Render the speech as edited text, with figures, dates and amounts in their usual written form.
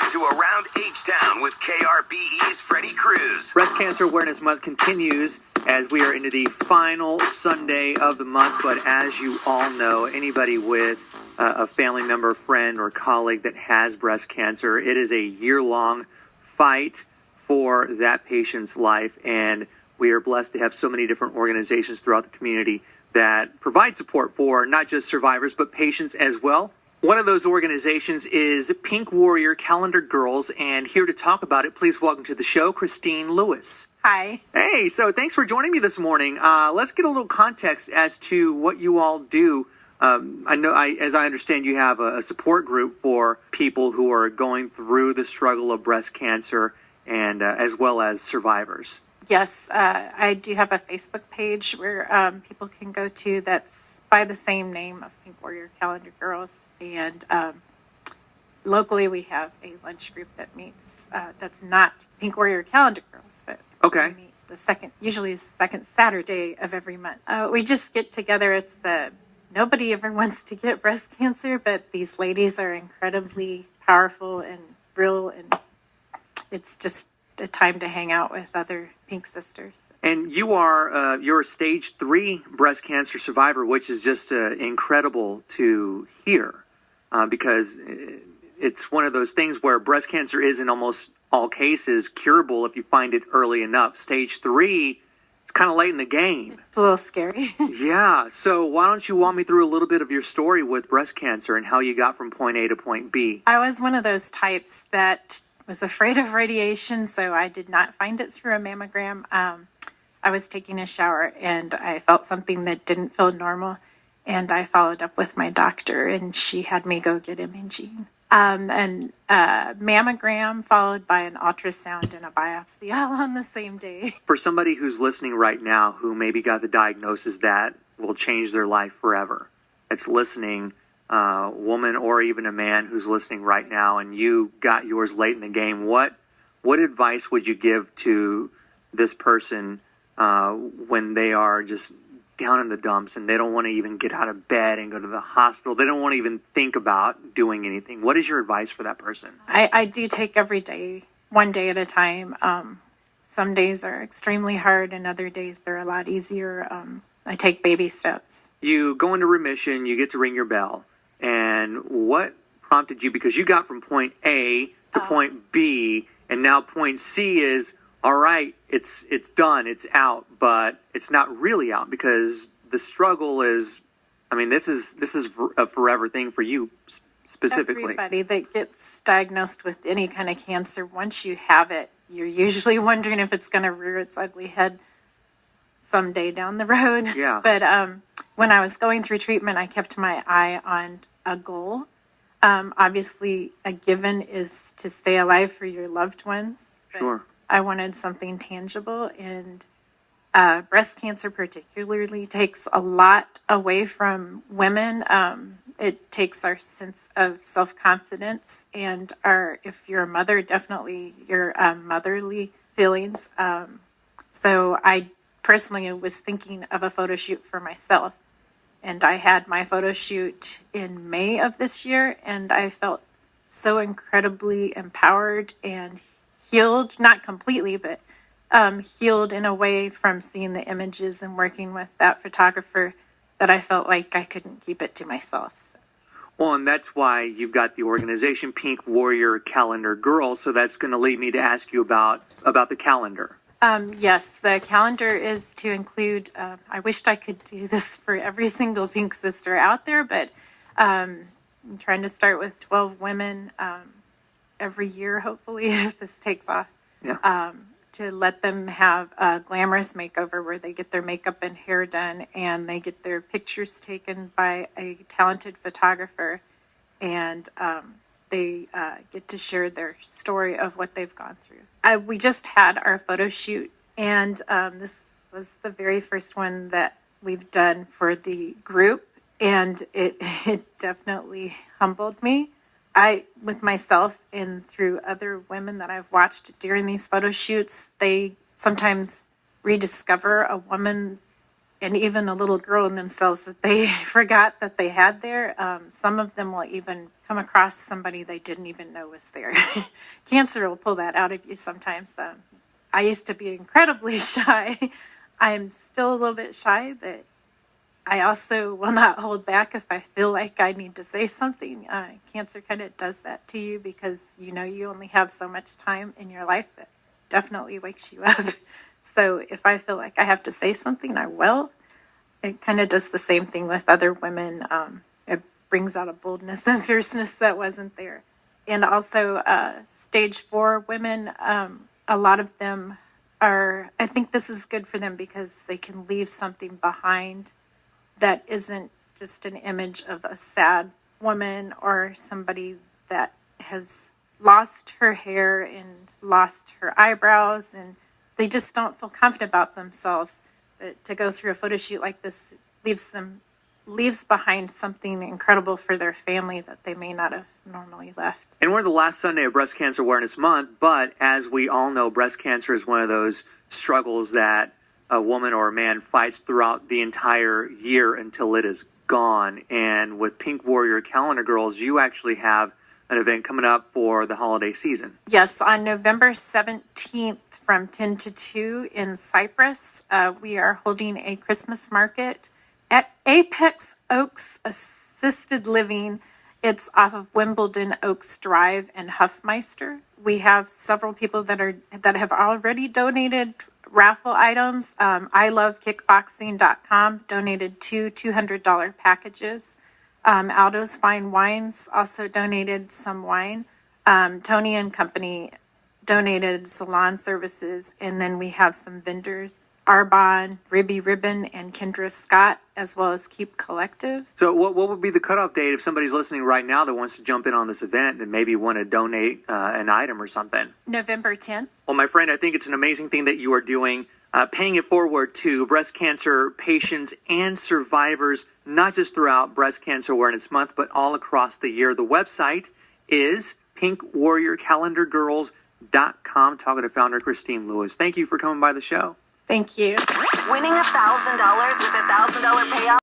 back to Around H-Town with KRBE's Freddy Cruise. Breast Cancer Awareness Month continues as we are into the final Sunday of the month. But as you all know, anybody with a family member, friend, or colleague that has breast cancer, it is a year-long fight for that patient's life. And we are blessed to have so many different organizations throughout the community that provide support for not just survivors, but patients as well. One of those organizations is Pink Warrior Calendar Girls, and here to talk about it, please welcome to the show, Christine Lewis. Hi. Hey, so thanks for joining me this morning. Let's get a little context as to what you all do. As I understand, you have a support group for people who are going through the struggle of breast cancer, and as well as survivors. Yes, I do have a Facebook page where people can go to that's by the same name of Pink Warrior Calendar Girls. And locally we have a lunch group that meets, that's not Pink Warrior Calendar Girls, but we meet usually the second Saturday of every month. We just get together. It's nobody ever wants to get breast cancer, but these ladies are incredibly powerful and real, and it's just a time to hang out with other Pink sisters. And you're a stage 3 breast cancer survivor, which is just incredible to hear, because it's one of those things where breast cancer is in almost all cases curable if you find it early enough. Stage 3, it's kind of late in the game. It's a little scary. Yeah. So why don't you walk me through a little bit of your story with breast cancer and how you got from point A to point B? I was one of those types that was afraid of radiation, so I did not find it through a mammogram. I was taking a shower and I felt something that didn't feel normal, and I followed up with my doctor, and she had me go get imaging. And a mammogram followed by an ultrasound and a biopsy all on the same day. For somebody who's listening right now who maybe got the diagnosis that will change their life forever, it's listening, woman or even a man who's listening right now, and you got yours late in the game, what advice would you give to this person when they are just down in the dumps and they don't want to even get out of bed and go to the hospital? They don't want to even think about doing anything. What is your advice for that person? I do take every day, one day at a time. Some days are extremely hard, and other days they're a lot easier. I take baby steps. You go into remission, you get to ring your bell. And what prompted you? Because you got from point A to point B, and now point C is, all right, it's done, it's out, but it's not really out because the struggle is, this is a forever thing for you specifically. Everybody that gets diagnosed with any kind of cancer, once you have it, you're usually wondering if it's going to rear its ugly head someday down the road. Yeah. But when I was going through treatment, I kept my eye on a goal. Obviously, a given is to stay alive for your loved ones. Sure. I wanted something tangible, and breast cancer particularly takes a lot away from women. It takes our sense of self-confidence and if you're a mother, definitely your motherly feelings. So I personally was thinking of a photo shoot for myself, and I had my photo shoot in May of this year, and I felt so incredibly empowered and healed, not completely, but healed in a way from seeing the images and working with that photographer that I felt like I couldn't keep it to myself. So. Well, and that's why you've got the organization Pink Warrior Calendar Girls, so that's going to lead me to ask you about the calendar. Yes, the calendar is to include, I wished I could do this for every single Pink sister out there, but I'm trying to start with 12 women every year, hopefully, if this takes off, to let them have a glamorous makeover where they get their makeup and hair done, and they get their pictures taken by a talented photographer, and they get to share their story of what they've gone through. We just had our photo shoot, and this was the very first one that we've done for the group, and it definitely humbled me. With myself and through other women that I've watched during these photo shoots, they sometimes rediscover a woman and even a little girl in themselves that they forgot that they had there. Some of them will even come across somebody they didn't even know was there. Cancer will pull that out of you sometimes. I used to be incredibly shy. I'm still a little bit shy, but I also will not hold back if I feel like I need to say something. Cancer kind of does that to you because you only have so much time in your life that definitely wakes you up. So if I feel like I have to say something, I will. It kind of does the same thing with other women. It brings out a boldness and fierceness that wasn't there. And also stage 4 women, a lot of them I think this is good for them because they can leave something behind that isn't just an image of a sad woman or somebody that has lost her hair and lost her eyebrows, and they just don't feel confident about themselves. But to go through a photo shoot like this leaves behind something incredible for their family that they may not have normally left. And we're the last Sunday of Breast Cancer Awareness Month, but as we all know, breast cancer is one of those struggles that a woman or a man fights throughout the entire year until it is gone. And with Pink Warrior Calendar Girls, you actually have an event coming up for the holiday season. Yes, on November 17th from 10 to 2 in Cyprus, we are holding a Christmas market at Apex Oaks Assisted Living. It's off of Wimbledon Oaks Drive in Huffmeister. We have several people that have already donated raffle items. ilovekickboxing.com donated 2 $200 packages. Aldo's Fine Wines also donated some wine. Tony and Company donated salon services, and then we have some vendors, Arbonne, Ribby Ribbon, and Kendra Scott, as well as Keep Collective. So what would be the cutoff date if somebody's listening right now that wants to jump in on this event and maybe want to donate an item or something? November 10th. Well, my friend, I think it's an amazing thing that you are doing, paying it forward to breast cancer patients and survivors, not just throughout Breast Cancer Awareness Month, but all across the year. The website is pinkwarriorcalendargirls.com. Talking to founder Christine Lewis. Thank you for coming by the show. Thank you. Winning $1,000 with $1,000 payout.